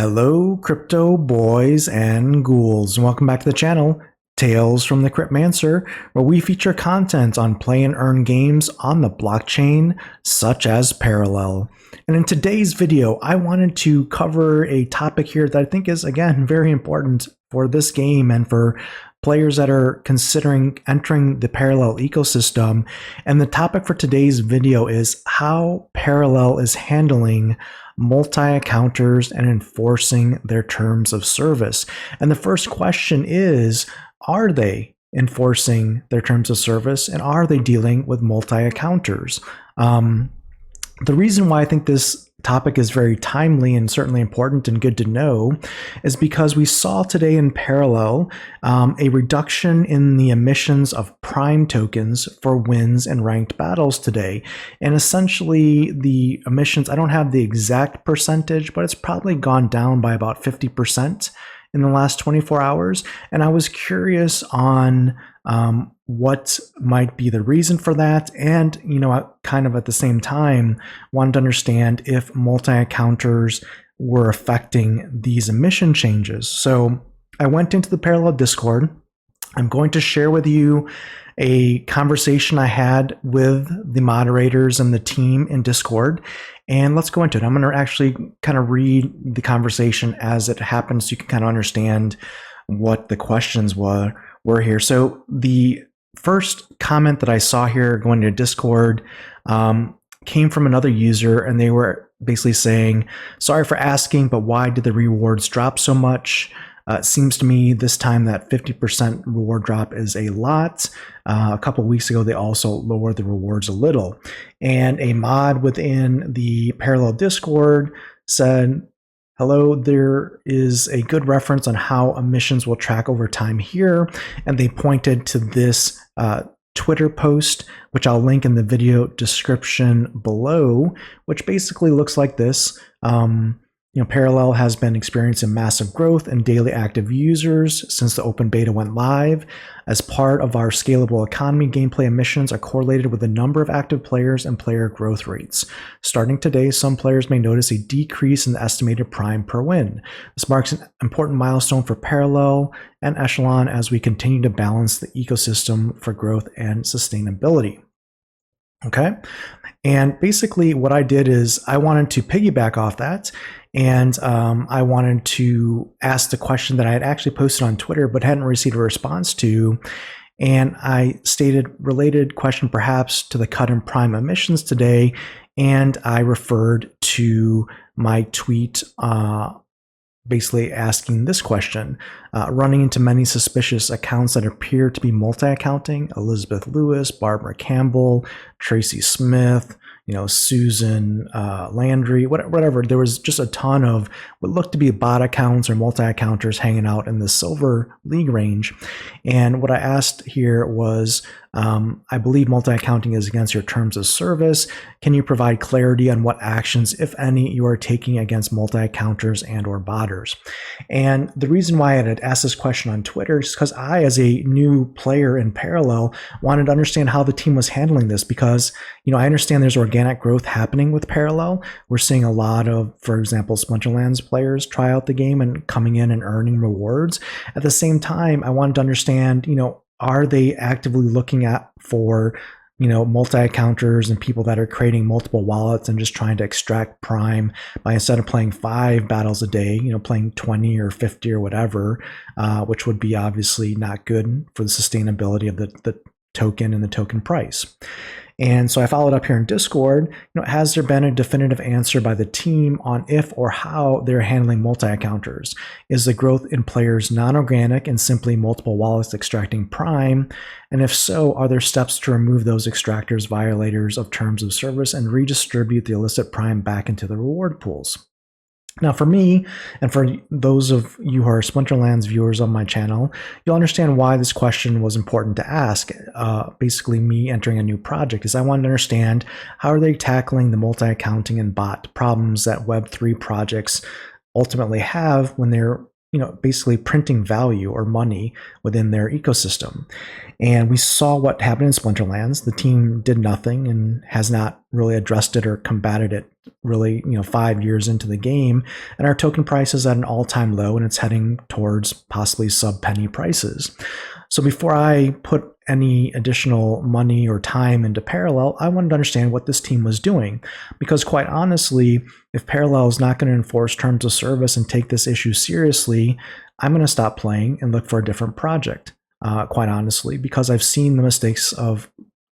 Hello, crypto boys and ghouls, and welcome back to the channel, Tales from the Cryptmancer, where we feature content on play and earn games on the blockchain, such as Parallel. And in today's video, I wanted to cover a topic here that I think is, again, very important for this game and for players that are considering entering the Parallel ecosystem. And the topic for today's video is how Parallel is handling multi-accounters and enforcing their terms of service. And the first question is, are they enforcing their terms of service, and are they dealing with multi-accounters? The reason why I think this topic is very timely and certainly important and good to know is because we saw today in Parallel a reduction in the emissions of Prime tokens for wins and ranked battles today. And essentially the emissions, I don't have the exact percentage, but it's probably gone down by about 50% in the last 24 hours. And I was curious on what might be the reason for that, and kind of at the same time wanted to understand if multi-accounters were affecting these emission changes. So I went into the Parallel Discord. I'm going to share with you a conversation I had with the moderators and the team in Discord, and let's go into it. I'm going to actually kind of read the conversation as it happens so you can kind of understand what the questions were here. So the first comment that I saw here going to Discord came from another user, and they were basically saying, sorry for asking, but why did the rewards drop so much? It seems to me this time that 50% reward drop is a lot. A couple of weeks ago, they also lowered the rewards a little. And a mod within the Parallel Discord said, hello, there is a good reference on how emissions will track over time here. And they pointed to this Twitter post, which I'll link in the video description below, which basically looks like this. Parallel has been experiencing massive growth in daily active users since the open beta went live. As part of our scalable economy, gameplay emissions are correlated with the number of active players and player growth rates. Starting today, some players may notice a decrease in the estimated prime per win. This marks an important milestone for Parallel and Echelon as we continue to balance the ecosystem for growth and sustainability. Okay, and basically what I did is I wanted to piggyback off that, and I wanted to ask the question that I had actually posted on Twitter but hadn't received a response to. And I stated related question perhaps to the cut in prime emissions today, and I referred to my tweet basically asking this question, running into many suspicious accounts that appear to be multi-accounting: Elizabeth Lewis, Barbara Campbell, Tracy Smith, Susan Landry, whatever. There was just a ton of what looked to be bot accounts or multi-accounters hanging out in the silver league range. And what I asked here was, I believe multi-accounting is against your terms of service. Can you provide clarity on what actions, if any, you are taking against multi-accounters and or botters? And the reason why I had asked this question on Twitter is because I, as a new player in Parallel, wanted to understand how the team was handling this, because I understand there's organic growth happening with Parallel. We're seeing a lot of, for example, Splinterlands players try out the game and coming in and earning rewards. At the same time, I wanted to understand, are they actively looking at for multi-accounters and people that are creating multiple wallets and just trying to extract prime by, instead of playing 5 battles a day, playing 20 or 50 or whatever, which would be obviously not good for the sustainability of the token and the token price. And so I followed up here in Discord, has there been a definitive answer by the team on if or how they're handling multi-accounters? Is the growth in players non-organic and simply multiple wallets extracting prime? And if so, are there steps to remove those extractors, violators of terms of service, and redistribute the illicit prime back into the reward pools? Now, for me, and for those of you who are Splinterlands viewers on my channel, you'll understand why this question was important to ask. Basically, me entering a new project is I wanted to understand how are they tackling the multi-accounting and bot problems that Web3 projects ultimately have when they're basically printing value or money within their ecosystem. And we saw what happened in Splinterlands. The team did nothing and has not really addressed it or combated it really, 5 years into the game, and our token price is at an all-time low, and it's heading towards possibly sub-penny prices. So before I put any additional money or time into Parallel, I wanted to understand what this team was doing, because quite honestly, if Parallel is not going to enforce terms of service and take this issue seriously, I'm going to stop playing and look for a different project, quite honestly, because I've seen the mistakes of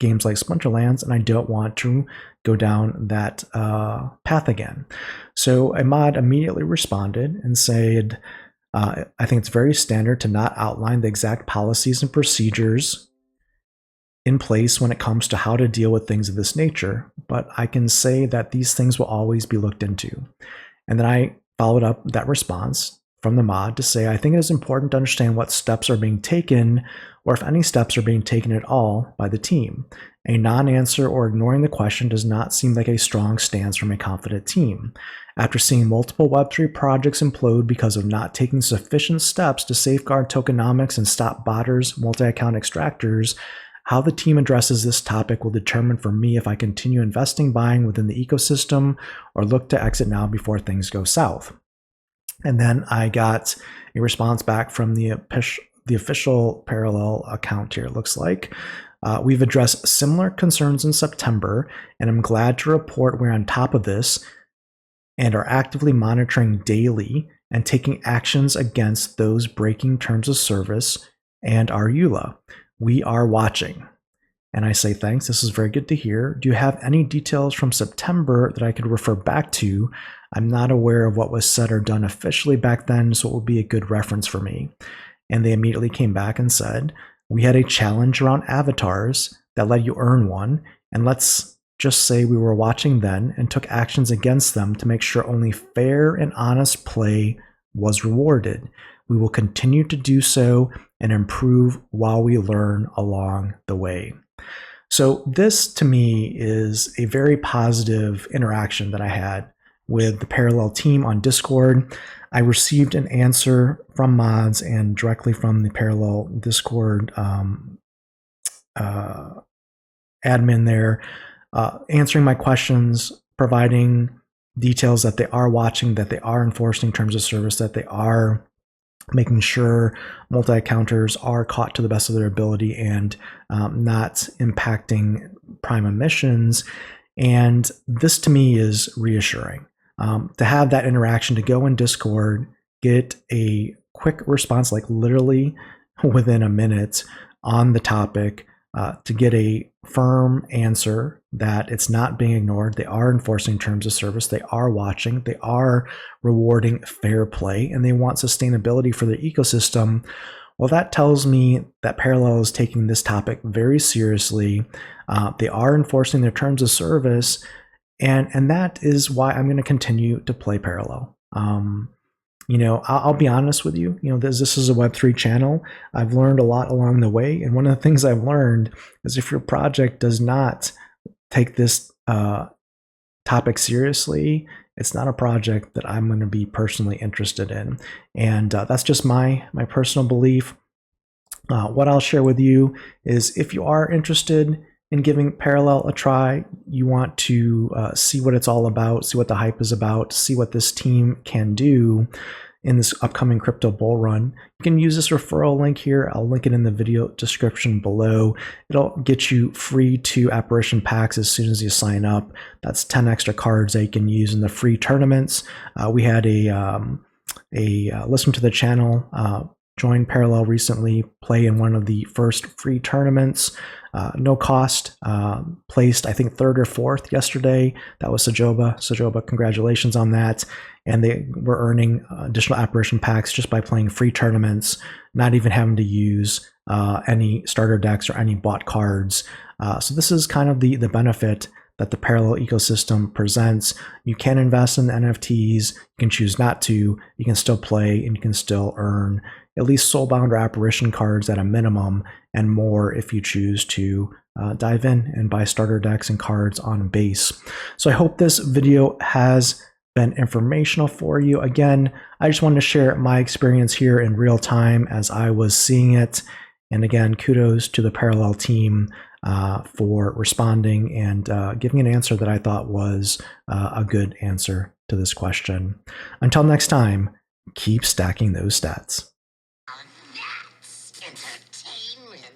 games like Splinterlands, and I don't want to go down that path again. So a mod immediately responded and said, I think it's very standard to not outline the exact policies and procedures in place when it comes to how to deal with things of this nature, but I can say that these things will always be looked into. And then I followed up that response from the mod to say, I think it is important to understand what steps are being taken, or if any steps are being taken at all by the team. A non-answer or ignoring the question does not seem like a strong stance from a confident team. After seeing multiple Web3 projects implode because of not taking sufficient steps to safeguard tokenomics and stop botters, multi-account extractors, how the team addresses this topic will determine for me if I continue investing buying within the ecosystem or look to exit now before things go south. And then I got a response back from the official Parallel account here, it looks like. We've addressed similar concerns in September, and I'm glad to report we're on top of this and are actively monitoring daily and taking actions against those breaking terms of service and our EULA. We are watching. And I say thanks, this is very good to hear. Do you have any details from September that I could refer back to? I'm not aware of what was said or done officially back then, so it would be a good reference for me. And they immediately came back and said, we had a challenge around avatars that let you earn one, and let's just say we were watching then and took actions against them to make sure only fair and honest play was rewarded. We will continue to do so and improve while we learn along the way. So this to me is a very positive interaction that I had with the Parallel team on Discord. I received an answer from mods and directly from the Parallel Discord admin there, answering my questions, providing details that they are watching, that they are enforcing terms of service, that they are making sure multi-accounters are caught to the best of their ability and not impacting prime emissions. And this to me is reassuring. To have that interaction, to go in Discord, get a quick response, like literally within a minute on the topic, to get a firm answer that it's not being ignored. They are enforcing terms of service. They are watching. They are rewarding fair play, and they want sustainability for the ecosystem. Well, that tells me that Parallel is taking this topic very seriously. They are enforcing their terms of service, and that is why I'm going to continue to play Parallel. I'll be honest with you. This is a Web3 channel. I've learned a lot along the way, and one of the things I've learned is if your project does not take this topic seriously, it's not a project that I'm going to be personally interested in. And that's just my personal belief. What I'll share with you is if you are interested in giving Parallel a try, you want to see what it's all about, see what the hype is about, see what this team can do in this upcoming crypto bull run, you can use this referral link here. I'll link it in the video description below. It'll get you free 2 apparition packs as soon as you sign up. That's 10 extra cards that you can use in the free tournaments. We had a listen to the channel join Parallel recently, play in one of the first free tournaments. No cost, placed I think 3rd or 4th yesterday. That was Sajoba. Sajoba, congratulations on that. And they were earning additional apparition packs just by playing free tournaments, not even having to use any starter decks or any bought cards. So this is kind of the benefit that the Parallel ecosystem presents. You can invest in NFTs, you can choose not to, you can still play, and you can still earn at least soulbound or apparition cards at a minimum, and more if you choose to dive in and buy starter decks and cards on base. So I hope this video has been informational for you. Again, I just wanted to share my experience here in real time as I was seeing it, And again, kudos to the Parallel team for responding and giving an answer that I thought was a good answer to this question. Until next time, keep stacking those stats. That's entertainment.